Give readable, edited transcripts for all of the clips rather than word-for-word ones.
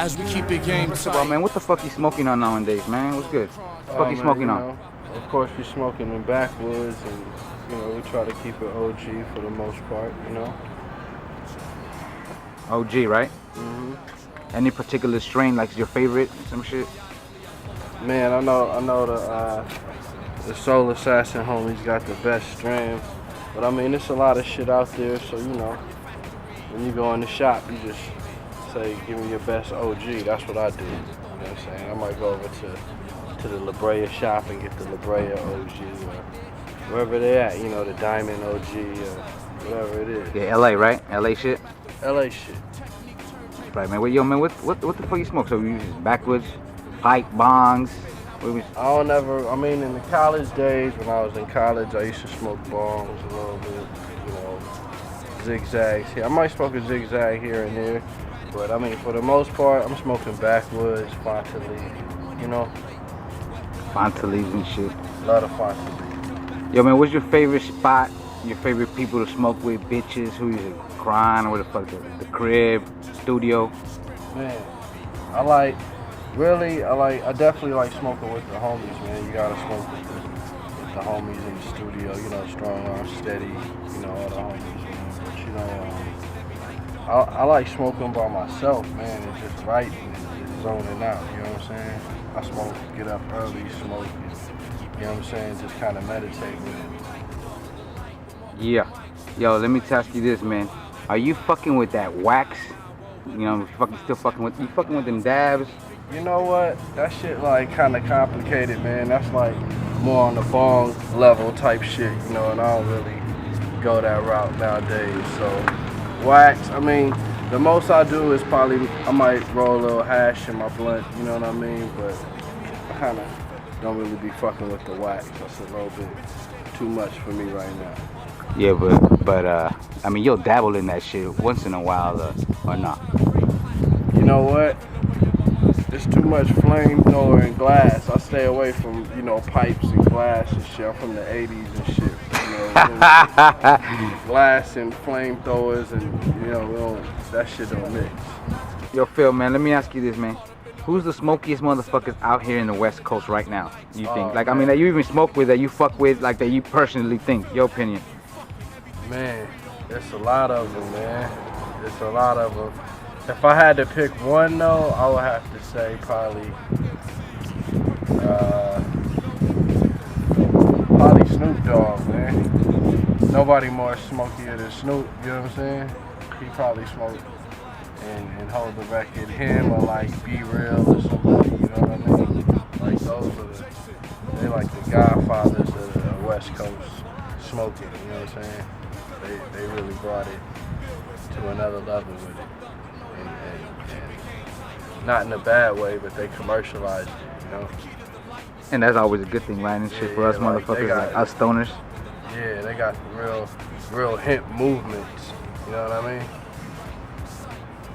as we keep it game tight. Well, man, what the fuck you smoking on nowadays, man? What's good? What the fuck you smoking on? Of course, we're smoking in backwoods, and we try to keep it OG for the most part, OG, right? Any particular strain, like your favorite, some shit? Man, I know the Soul Assassin homies got the best strain, but I mean, there's a lot of shit out there, so when you go in the shop, you just say, give me your best OG. That's what I do. You know what I'm saying? I might go over to the La Brea shop and get the La Brea OG, or wherever they're at, the Diamond OG, or whatever it is. Yeah, LA, right? LA shit? LA shit. Right, man. Well, yo, man, what the fuck you smoke? So you use backwoods, pipe, bongs? I mean, in the college days, when I was in college, I used to smoke bongs a little bit, zigzags here. I might smoke a zigzag here and there, but I mean, for the most part, I'm smoking backwoods, Fonta leaf, Fonta leaves and shit. A lot of Fonta leaf. Yo, man, what's your favorite spot? Your favorite people to smoke with? Bitches? Who you crying? Or where the fuck? The crib? Studio? Man, I definitely like smoking with the homies, man. You gotta smoke with the homies in the studio, strong ArmSteady, all the homies, man. But I like smoking by myself, man. It's just right and just zoning out, you know what I'm saying? I smoke, get up early, smoke, you know what I'm saying? Just kind of meditate with it. Yeah. Yo, let me ask you this, man. Are you fucking with that wax? Still fucking with them dabs? You know what? That shit kind of complicated, man. That's more on the bong level type shit, and I don't really go that route nowadays. So wax, I mean, the most I do is I might roll a little hash in my blunt, you know what I mean? But I kind of don't really be fucking with the wax. That's a little bit too much for me right now. Yeah, but I mean, you'll dabble in that shit once in a while, or not? You know what? There's too much flamethrower and glass. I stay away from, pipes and glass and shit. I'm from the 80s and shit. Glass and flamethrowers and, that shit don't mix. Yo, Phil, man, let me ask you this, man. Who's the smokiest motherfuckers out here in the West Coast right now, you think? I mean, that you even smoke with, that you fuck with, that you personally think, your opinion? Man, there's a lot of them, man. There's a lot of them. If I had to pick one, though, I would have to say probably Snoop Dogg, man. Nobody more smokier than Snoop, you know what I'm saying? He probably smoked and hold the record, him or Be Real or somebody, you know what I mean? Those are they the godfathers of the West Coast smoking, you know what I'm saying? They really brought it to another level with it. And not in a bad way, but they commercialized it, And that's always a good thing, right? And shit for us motherfuckers, us stoners. Yeah, they got real hemp movements, you know what I mean?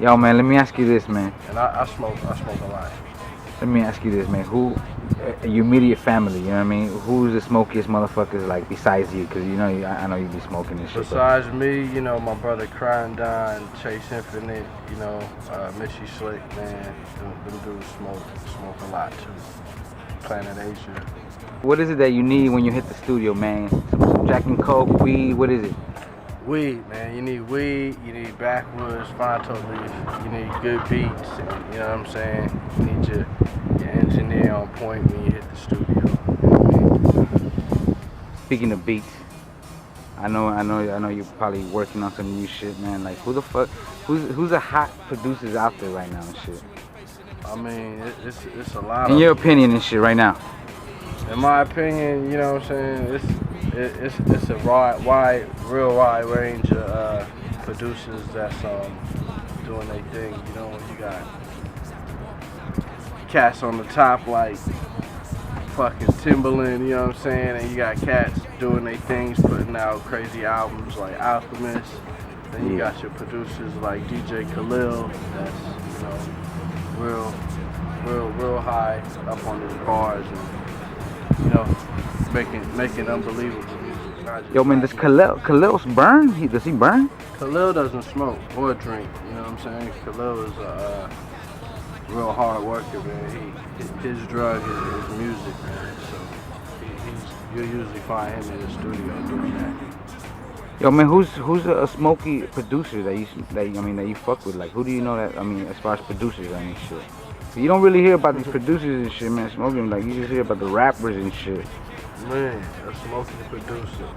Yo, man, let me ask you this, man. And I smoke a lot. Let me ask you this, man. Who, your immediate family, you know what I mean? Who's the smokiest motherfuckers, besides you? Because, I know you be smoking and shit. Besides me, my brother Crying Don, Chase Infinite, Missy Slick, man. Them dudes smoke a lot, too. Planet Asia. What is it that you need when you hit the studio, man? Some Jack and Coke, weed, what is it? Weed, man. You need weed, you need backwoods, Fonto leaf, you need good beats, and, you know what I'm saying? You need your engineer on point when you hit the studio. You know what I mean? Speaking of beats, I know you're probably working on some new shit, man. Who the fuck, who's the hot producers out there right now and shit? I mean, it's a lot. In your opinion and shit right now. In my opinion, you know what I'm saying? It's a real wide range of producers that's doing their thing. You got cats on the top like fucking Timberland, you know what I'm saying? And you got cats doing their things, putting out crazy albums like Alchemist. Then you got your producers like DJ Khalil, that's real high up on his bars and making unbelievable music. Yo, man, does Khalil's burn? Does he burn? Khalil doesn't smoke or drink, you know what I'm saying? Khalil is real hard worker, man. His drug is music, man. So you'll usually find him in the studio doing that. Yo, man, who's a smoky producer that you fuck with? Like, who do you know that, as far as producers and shit? You don't really hear about these producers and shit, man, smoking. Like, you just hear about the rappers and shit. Man, a smoky producer.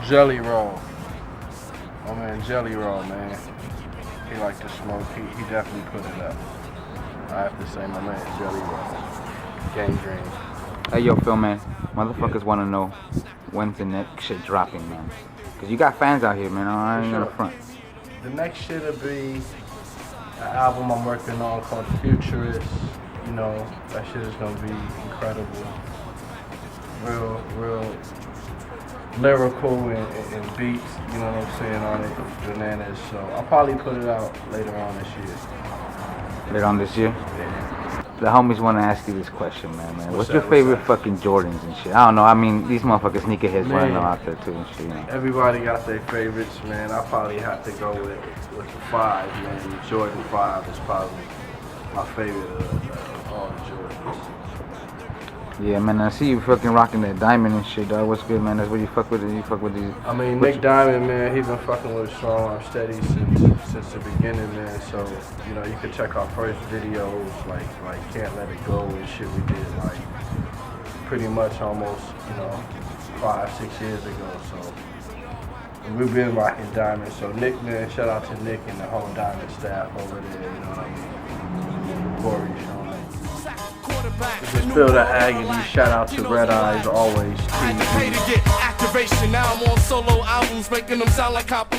Jelly Roll. Oh man, Jelly Roll, man. He like to smoke. He definitely put it up. I have to say, my man, Jelly Roll. Gangrene. Hey, yo, Phil, man. Motherfuckers want to know when's the next shit dropping, man. Because you got fans out here, man. I ain't gonna front. The next shit will be an album I'm working on called Futurist. You know, that shit is gonna be incredible. Real lyrical and beats, you know what I'm saying, on it. Bananas. So I'll probably put it out later on this year. Later on this year? Yeah. The homies want to ask you this question, man. What's your favorite fucking Jordans and shit? I don't know. These motherfuckers sneakerheads want to know out there too and shit, you know. Everybody got their favorites, man. I probably have to go with the 5, man. The Jordan 5 is probably my favorite of all the Jordans. Yeah, man. I see you fucking rocking that diamond and shit, dog. What's good, man? That's what you fuck with. You fuck with these. Nick Diamond, man. He's been fucking with a strong RmSteady since the beginning, man. So you know, you can check our first videos, like Can't Let It Go and shit we did, like pretty much almost, 5-6 years ago. So we've been rocking Diamond. So Nick, man, shout out to Nick and the whole Diamond staff over there. You know what I mean? Corey, Sean. This is Phil The Agony. Shout out to RedEyesAlwaysTV. Activation, now I'm on solo albums, making them sound like